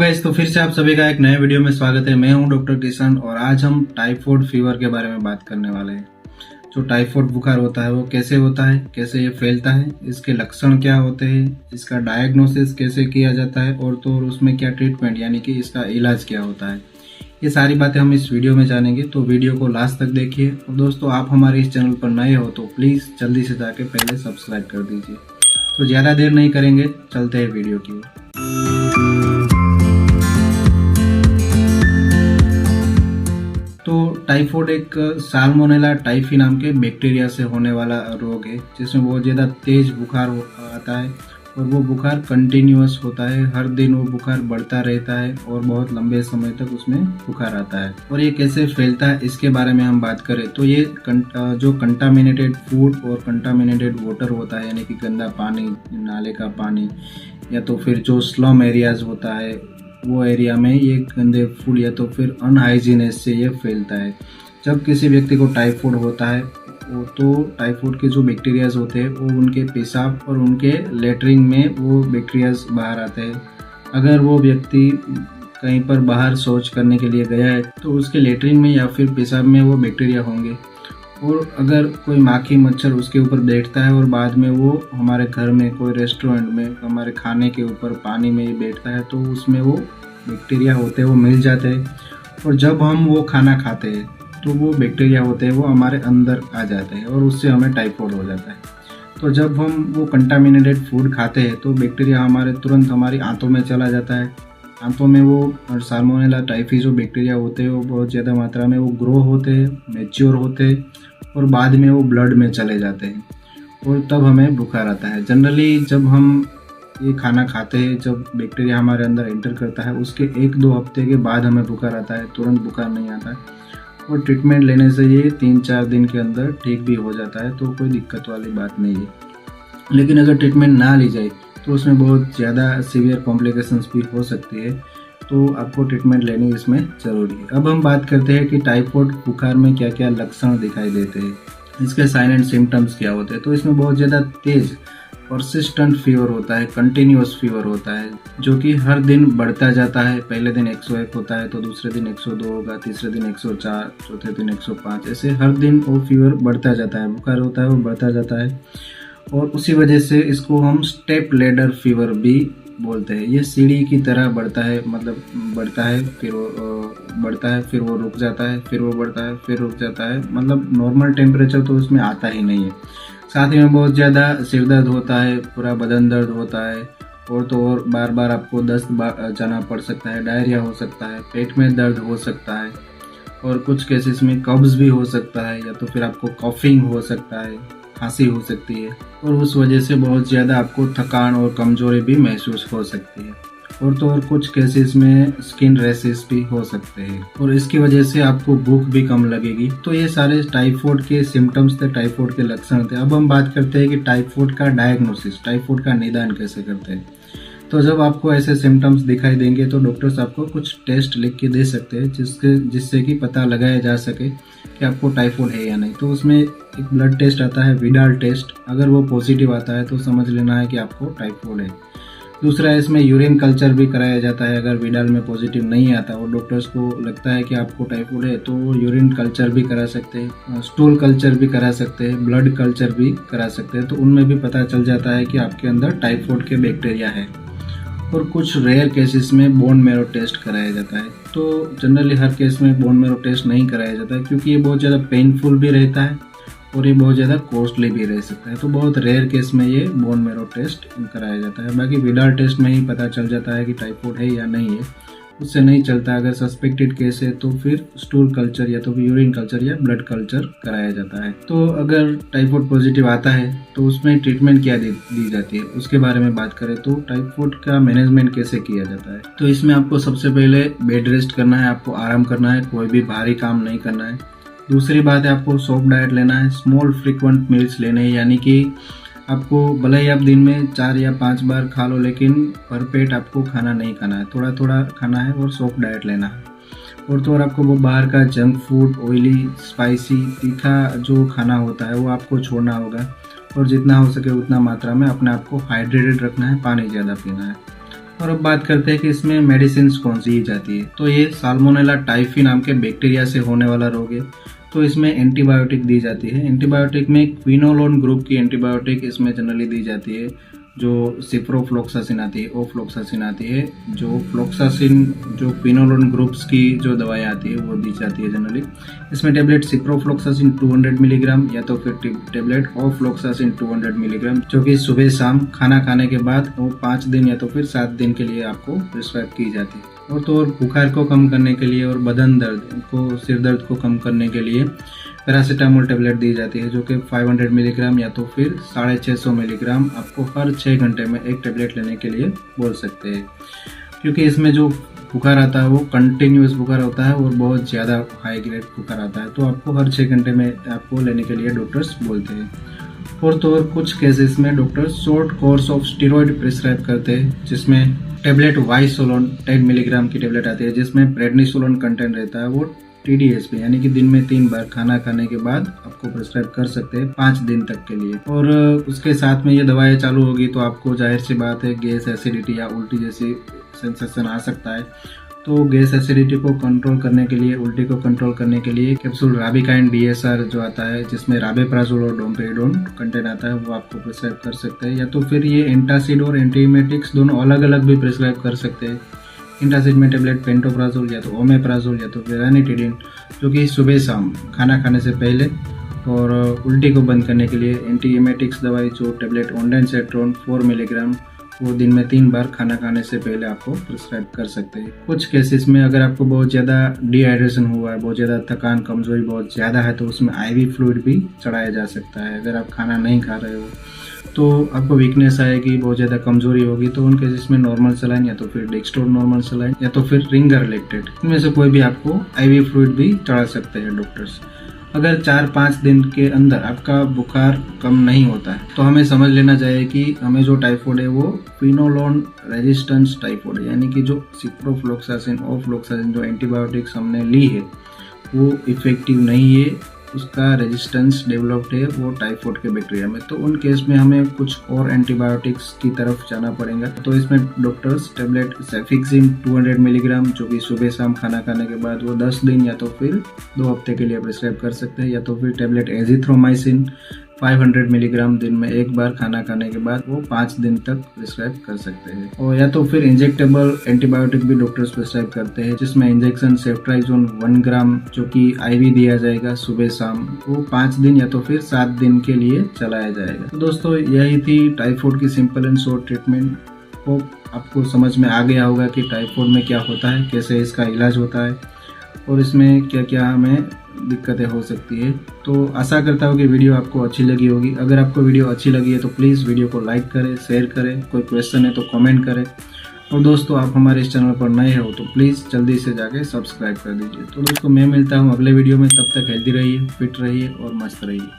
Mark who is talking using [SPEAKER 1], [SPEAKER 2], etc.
[SPEAKER 1] Guys, तो फिर से आप सभी का एक नए वीडियो में स्वागत है। मैं हूं डॉक्टर किशन और आज हम टाइफाइड फीवर के बारे में बात करने वाले हैं। जो टाइफाइड बुखार होता है वो कैसे होता है, कैसे ये फैलता है, इसके लक्षण क्या होते हैं, इसका डायग्नोसिस कैसे किया जाता है और तो और उसमें क्या ट्रीटमेंट यानी कि इसका इलाज क्या होता है, ये सारी बातें हम इस वीडियो में जानेंगे। तो वीडियो को लास्ट तक देखिए। और दोस्तों, आप हमारे इस चैनल पर नए हो तो प्लीज़ जल्दी से जाके पहले सब्सक्राइब कर दीजिए। तो ज़्यादा देर नहीं करेंगे, चलते हैं वीडियो की ओर। तो टाइफाइड एक साल्मोनेला टाइफी नाम के बैक्टीरिया से होने वाला रोग है, जिसमें बहुत ज़्यादा तेज बुखार आता है और वो बुखार कंटिन्यूअस होता है। हर दिन वो बुखार बढ़ता रहता है और बहुत लंबे समय तक उसमें बुखार आता है। और ये कैसे फैलता है इसके बारे में हम बात करें तो ये जो कंटामिनेटेड फूड और कंटामिनेटेड वाटर होता है, यानी कि गंदा पानी, नाले का पानी, या तो फिर जो स्लम एरियाज होता है वो एरिया में ये गंदे फूड या तो फिर अनहाइजीनेस से ये फैलता है। जब किसी व्यक्ति को टाइफाइड होता है तो टाइफाइड के जो बैक्टीरियाज होते हैं वो उनके पेशाब और उनके लेटरिन में वो बैक्टीरियाज बाहर आते हैं। अगर वो व्यक्ति कहीं पर बाहर शौच करने के लिए गया है तो उसके लेटरिन में या फिर पेशाब में वो बैक्टीरिया होंगे। और अगर कोई माखी मच्छर उसके ऊपर बैठता है और बाद में वो हमारे घर में, कोई रेस्टोरेंट में, हमारे खाने के ऊपर पानी में ही बैठता है तो उसमें वो बैक्टीरिया होते हैं, वो मिल जाते हैं। और जब हम वो खाना खाते हैं तो वो बैक्टीरिया होते हैं वो हमारे अंदर आ जाते हैं और उससे हमें टाइफाइड हो जाता है। तो जब हम वो कंटामिनेटेड फूड खाते हैं तो बैक्टीरिया तुरंत हमारी आंतों में चला जाता है। आंतों में वो साल्मोनेला टाइफी जो बैक्टीरिया होते हैं वो बहुत ज़्यादा मात्रा में वो ग्रो होते हैं, मैच्योर होते हैं और बाद में वो ब्लड में चले जाते हैं और तब हमें बुखार आता है। जनरली जब हम ये खाना खाते हैं, जब बैक्टीरिया हमारे अंदर एंटर करता है उसके 1-2 हफ्ते के बाद हमें बुखार आता है, तुरंत बुखार नहीं आता है। और ट्रीटमेंट लेने से ये 3-4 दिन के अंदर ठीक भी हो जाता है, तो कोई दिक्कत वाली बात नहीं है। लेकिन अगर ट्रीटमेंट ना ली जाए तो उसमें बहुत ज़्यादा सीवियर कॉम्प्लिकेशंस भी हो सकती है, तो आपको ट्रीटमेंट लेनी इसमें ज़रूरी है। अब हम बात करते हैं कि टाइफाइड बुखार में क्या क्या लक्षण दिखाई देते हैं, इसके साइन एंड सिम्टम्स क्या होते हैं। तो इसमें बहुत ज़्यादा तेज परसिस्टेंट फीवर होता है, कंटिन्यूअस फीवर होता है, जो कि हर दिन बढ़ता जाता है। पहले दिन 101 होता है तो दूसरे दिन 102 होगा, तीसरे दिन 104, चौथे दिन 105, ऐसे हर दिन वो फीवर बढ़ता जाता है, बुखार होता है वो बढ़ता जाता है। और उसी वजह से इसको हम स्टेप लेडर फीवर भी बोलते हैं। ये सीढ़ी की तरह बढ़ता है, मतलब बढ़ता है फिर वो बढ़ता है, फिर वो रुक जाता है, फिर वो बढ़ता है, फिर रुक जाता है, मतलब नॉर्मल टेम्परेचर तो उसमें आता ही नहीं है। साथ ही में बहुत ज़्यादा सिर दर्द होता है, पूरा बदन दर्द होता है और तो और बार बार आपको दस्त जाना पड़ सकता है, डायरिया हो सकता है, पेट में दर्द हो सकता है और कुछ केसेस में कब्ज भी हो सकता है, या तो फिर आपको कॉफिंग हो सकता है, खांसी हो सकती है और उस वजह से बहुत ज़्यादा आपको थकान और कमजोरी भी महसूस हो सकती है। और तो और कुछ केसेस में स्किन रैशेस भी हो सकते हैं और इसकी वजह से आपको भूख भी कम लगेगी। तो ये सारे टाइफाइड के सिम्टम्स थे, टाइफाइड के लक्षण थे। अब हम बात करते हैं कि टाइफाइड का डायग्नोसिस, टाइफाइड का निदान कैसे करते हैं। तो जब आपको ऐसे सिम्टम्स दिखाई देंगे तो डॉक्टर्स आपको कुछ टेस्ट लिख के दे सकते हैं जिससे कि पता लगाया जा सके कि आपको टाइफाइड है या नहीं। तो उसमें एक ब्लड टेस्ट आता है, विडाल टेस्ट। अगर वो पॉजिटिव आता है तो समझ लेना है कि आपको टाइफाइड है। दूसरा, इसमें यूरिन कल्चर भी कराया जाता है। अगर विडाल में पॉजिटिव नहीं आता और डॉक्टर्स को लगता है कि आपको टाइफाइड है तो यूरिन कल्चर भी करा सकते हैं, स्टूल कल्चर भी करा सकते हैं, ब्लड कल्चर भी करा सकते हैं। तो उनमें भी पता चल जाता है कि आपके अंदर टाइफाइड के बैक्टीरिया है। और कुछ रेयर केसेस में बोन मैरो टेस्ट कराया जाता है। तो जनरली हर केस में बोन मैरो टेस्ट नहीं कराया जाता है क्योंकि ये बहुत ज़्यादा पेनफुल भी रहता है और ये बहुत ज़्यादा कॉस्टली भी रह सकता है। तो बहुत रेयर केस में ये बोन मैरो टेस्ट कराया जाता है। बाकी विडाल टेस्ट में ही पता चल जाता है कि टाइफाइड है या नहीं है, उससे नहीं चलता। अगर सस्पेक्टेड केस है तो फिर स्टूल कल्चर या तो फिर यूरिन कल्चर या ब्लड कल्चर कराया जाता है। तो अगर टाइफाइड पॉजिटिव आता है तो उसमें ट्रीटमेंट क्या दी जाती है उसके बारे में बात करें तो टाइफाइड का मैनेजमेंट कैसे किया जाता है। तो इसमें आपको सबसे पहले बेड रेस्ट करना है, आपको आराम करना है, कोई भी भारी काम नहीं करना है। दूसरी बात है आपको सॉफ्ट डाइट लेना है, स्मॉल फ्रीक्वेंट मील्स लेने हैं, यानी कि आपको भले ही आप दिन में 4 या 5 बार खा लो लेकिन भर पेट आपको खाना नहीं खाना है, थोड़ा थोड़ा खाना है और सॉफ्ट डाइट लेना है। और तो और आपको वो बाहर का जंक फूड, ऑयली, स्पाइसी, तीखा जो खाना होता है वो आपको छोड़ना होगा और जितना हो सके उतना मात्रा में अपने आप को हाइड्रेटेड रखना है, पानी ज़्यादा पीना है। और अब बात करते हैं कि इसमें मेडिसिन कौन सी दी जाती है। तो ये साल्मोनेला टाइफी नाम के बैक्टीरिया से होने वाला रोग है। तो इसमें एंटीबायोटिक दी जाती है। एंटीबायोटिक में क्विनोलोन ग्रुप की एंटीबायोटिक इसमें जनरली दी जाती है, जो सिप्रोफ्लोक्सासिन आती है, ओफ्लोक्सासिन आती है। जो फ्लोक्सासिन जो क्विनोलोन ग्रुप्स की जो दवाएं आती है वो दी जाती है जनरली। इसमें टेबलेट सिप्रोफ्लोक्सासिन 200 मिलीग्राम या तो फिर टेबलेट ओफ्लोक्सासिन 200 मिलीग्राम, जो कि सुबह शाम खाना खाने के बाद वो 5 दिन या तो फिर 7 दिन के लिए आपको प्रिस्क्राइब की जाती है। और तो और बुखार को कम करने के लिए और बदन दर्द को, सिर दर्द को कम करने के लिए पैरासीटामोल टेबलेट दी जाती है, जो कि 500 मिलीग्राम या तो फिर 650 मिलीग्राम आपको हर 6 घंटे में एक टेबलेट लेने के लिए बोल सकते हैं। क्योंकि इसमें जो बुखार आता है वो कंटिन्यूस बुखार होता है और बहुत ज़्यादा हाई ग्रेड बुखार आता है, तो आपको हर 6 घंटे में आपको लेने के लिए डॉक्टर्स बोलते हैं। और तो और कुछ केसेस में doctor short course of steroid prescribe करते हैं, जिसमें टेबलेट वाइसोलोन 10 मिलीग्राम की टेबलेट आती है, जिसमें प्रेडनिसोलोन कंटेंट रहता है। वो TDS पे यानी कि दिन में 3 बार खाना खाने के बाद आपको प्रिस्क्राइब कर सकते हैं 5 दिन तक के लिए। और उसके साथ में ये दवाएं चालू होगी तो आपको जाहिर सी बात है गैस, एसिडिटी या उल्टी जैसी सेंसेशन आ सकता है। तो गैस एसिडिटी को कंट्रोल करने के लिए, उल्टी को कंट्रोल करने के लिए कैप्सूल राबिकाइन DSR जो आता है, जिसमें राबेप्राजोल और डोम्पेरिडोन कंटेंट आता है, वो आपको प्रिस्क्राइब कर सकते हैं। या तो फिर ये एंटासिड और एंटीएमेटिक्स दोनों अलग अलग भी प्रिस्क्राइब कर सकते हैं। एंटासिड में टेबलेट पेंटोप्राजोल या तो ओमेप्राजोल या तो फिर रानिटिडिन, जो कि सुबह शाम खाना खाने से पहले। और उल्टी को बंद करने के लिए एंटीएमेटिक्स दवाई जो टेबलेट ओंडेनसेट्रोन 4 मिलीग्राम, वो दिन में 3 बार खाना खाने से पहले आपको प्रिस्क्राइब कर सकते हैं। कुछ केसेस में अगर आपको बहुत ज़्यादा डिहाइड्रेशन हुआ है, बहुत ज़्यादा थकान, कमजोरी बहुत ज़्यादा है, तो उसमें IV फ्लूइड भी चढ़ाया जा सकता है। अगर आप खाना नहीं खा रहे हो तो आपको वीकनेस आएगी, बहुत ज़्यादा कमजोरी होगी, तो उन केसेस में नॉर्मल सलाइन या तो फिर डेक्स्ट्रो नॉर्मल सलाइन या तो फिर रिंगर रिलेटेड, इनमें से कोई भी आपको IV फ्लूइड भी चढ़ा सकते हैं डॉक्टर्स। अगर 4-5 दिन के अंदर आपका बुखार कम नहीं होता है तो हमें समझ लेना चाहिए कि हमें जो टाइफाइड है वो क्विनोलोन रेजिस्टेंस टाइफाइड है, यानी कि जो सिप्रोफ्लोक्सासिन, ओफ्लोक्सासिन जो एंटीबायोटिक्स हमने ली है वो इफेक्टिव नहीं है, उसका रेजिस्टेंस डेवलप्ड है वो टाइफाइड के बैक्टीरिया में। तो उन केस में हमें कुछ और एंटीबायोटिक्स की तरफ जाना पड़ेगा। तो इसमें डॉक्टर्स टेबलेट सेफिक्सिम 200 मिलीग्राम, जो कि सुबह शाम खाना खाने के बाद वो 10 दिन या तो फिर 2 हफ्ते के लिए प्रिस्क्राइब कर सकते हैं। या तो फिर टेबलेट एजिथ्रोमाइसिन 500 मिलीग्राम दिन में 1 बार खाना खाने के बाद वो 5 दिन तक प्रिस्क्राइब कर सकते हैं। और या तो फिर इंजेक्टेबल एंटीबायोटिक भी डॉक्टर्स प्रिस्क्राइब करते हैं, जिसमें इंजेक्शन सेफ्ट्राइजोन 1 ग्राम जो कि IV दिया जाएगा सुबह शाम, वो 5 दिन या तो फिर 7 दिन के लिए चलाया जाएगा। तो दोस्तों यही थी टाइफाइड की simple and short treatment. Hope आपको समझ में आ गया होगा कि टाइफाइड में क्या होता है, कैसे इसका इलाज होता है और इसमें क्या क्या हमें दिक्कतें हो सकती है। तो आशा करता हूँ कि वीडियो आपको अच्छी लगी होगी। अगर आपको वीडियो अच्छी लगी है तो प्लीज़ वीडियो को लाइक करें, शेयर करें, कोई क्वेश्चन है तो कमेंट करें। और दोस्तों आप हमारे इस चैनल पर नए हो तो प्लीज़ जल्दी से जाके सब्सक्राइब कर दीजिए। तो दोस्तों मैं मिलता हूँ अगले वीडियो में, तब तक हेल्दी रहिए, फिट रहिए और मस्त रहिए।